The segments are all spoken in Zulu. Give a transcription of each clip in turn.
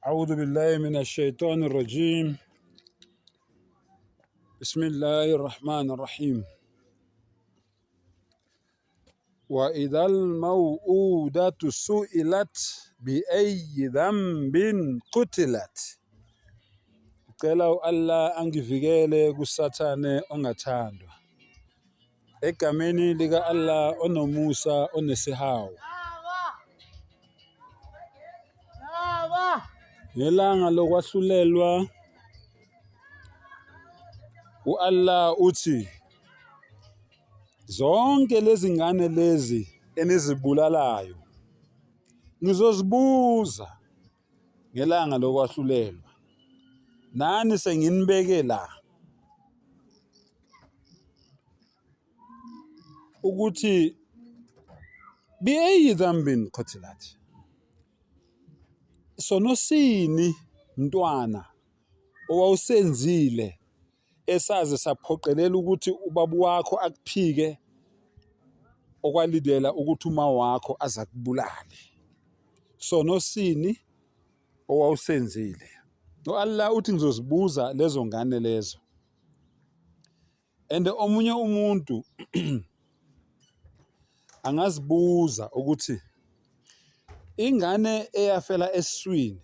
أعوذ بالله من الشيطان الرجيم. بسم الله الرحمن الرحيم. وإذا الموءودة سئلت بأي ذنب قتلت. Cela Allah angivikele kusathane ongathandwa. Egameni lika Allah onomusa onesihawu. Ngelanga lokwahlulelwa Allah uthi zonke lezi ngane lezi enizibulalayo ngizozibuza ngelanga lokwahlulelwa, nani senginibeke la ukuthi bi'ayyi dhanbin qutilat, sonosini mntwana owawusenzile esaze saphoqelela ukuthi ubaba wakho akuphike okwalidela ukuthi uma wakho azakubulale. Sonosini owawusenzile. Allah uthi ngizozibuza lezo ngane lezo. And omunye umuntu angazibuza ukuthi ingane eyafela esiswini,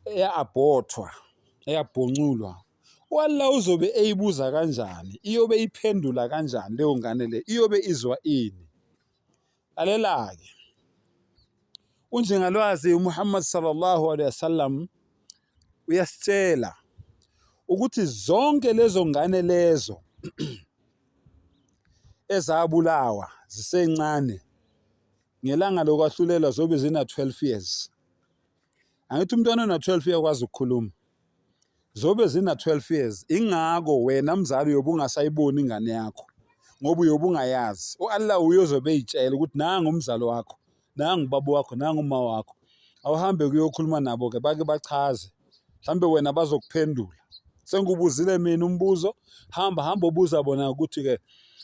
eya-aborthwa, eyabhonculwa, Allah uzobe eyibuza kanjani? Iyobe iphendula kanjani leyo ngane le? Iyobe izwa ini? Lalela-ke. Unjengalwazi uMuhammad sallallahu alaihi wasallam uyasitshela ukuthi zonke lezo ngane lezo ezabulawa zisencane ngelanga lokwahlulelwa zobe zina 12 years. Angithi umntwana ona-12 years kwazi ukukhuluma. Zobe zina 12 years. Ingako wena mzali uyobe ungasayiboni ingane yakho ngoba uyobe ungayazi. Allah uyozobe eyitshela ukuthi nangu umzalo wakho, nangu ubaba wakho, nangu uma wakho. Awuhambe kuyokhuluma nabo ke bake bachaze. Mhlambe wena bazokuphendula. Sengubuzile mina umbuzo, hamba ubuza bona ukuthi ke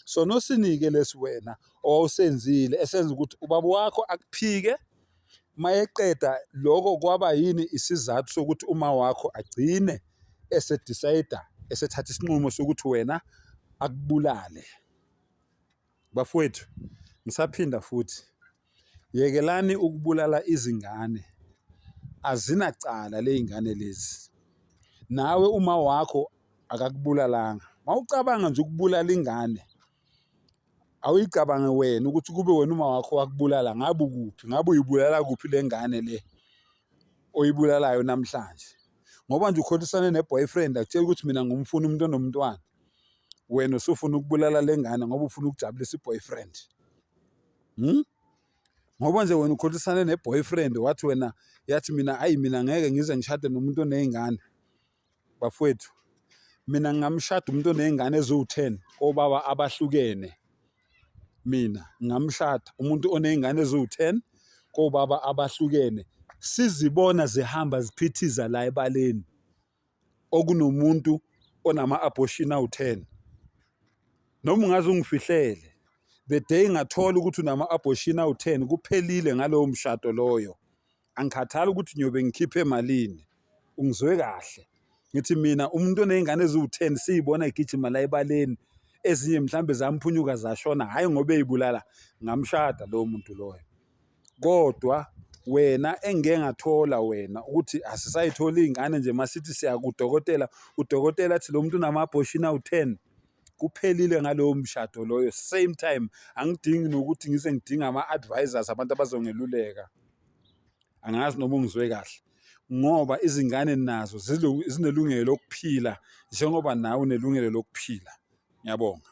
sonosinike lesi wena owawusenzile esenza ukuthi ubaba wakho akuphike mayeqeda lokho kwaba yini isizathu sokuthi uma wakho agcine esethatha isinqumo sokuthi wena akubulale. Bafowethu, ngisaphinda futhi, yekelani ukubulala izingane, azinacala lezingane lezi. Nawe uma wakho akakubulalanga, mawucabanga nje ukubulala ingane, awuyicabange wena ukuthi kube wena uma wakho wakubulala, ngabe ukuphi, ngabe uyibulala kuphi le ngane le oyibulalayo namhlanje. Ngoba nje ukholisane ne-boyfriend akutshela ukuthi mina ngumfuna umuntu onomntwana, wena usufuna ukubulala le ngane ngoba ufuna ukujabulisa i-boyfriend. Ngoba nje wena ukholisane ne-boyfriend wathi wena yathi mina ngeke ngize ngishade nomuntu oney'ngane. Bafowethu, mina ngamshada umuntu oney'ngane eziwu-10 obaba abahlukene. Mina ngamshada umuntu oney'ngane eziwu-10 kobaba abahlukene. Sizibona zihamba ziphithiza la ebaleni okunomuntu onama-abortion awu-10. Noma ungaze ungifihlele, the day ngathola ukuthi unama-abortion awu-10 kuphelile ngalowo mshado loyo. Angikhathali ukuthi ngiyobe ngikhiphe emalini, ungizwe kahle. Ngithi mina umuntu oney'ngane eziwu-10 siyibona igijima la ebaleni, ezinye mhlambe zamphunyuka zashona, hhayi ngoba eyibulala, ngamshada lowo muntu loyo. Kodwa wena engeke ngathola wena ukuthi asisayithola iy'ngane nje masithi siya kudokotela, udokotela athi lo muntu unama-abortion awu-10, kuphelile ngalowo mshado loyo. Same time angidingi nokuthi ngize ngidinga ama-advisors, abantu abazongeluleka. Angazi noma ungizwe kahle, ngoba izingane nazo zinelungelo lokuphila njengoba nawe unelungelo lokuphila. Ngiyabonga.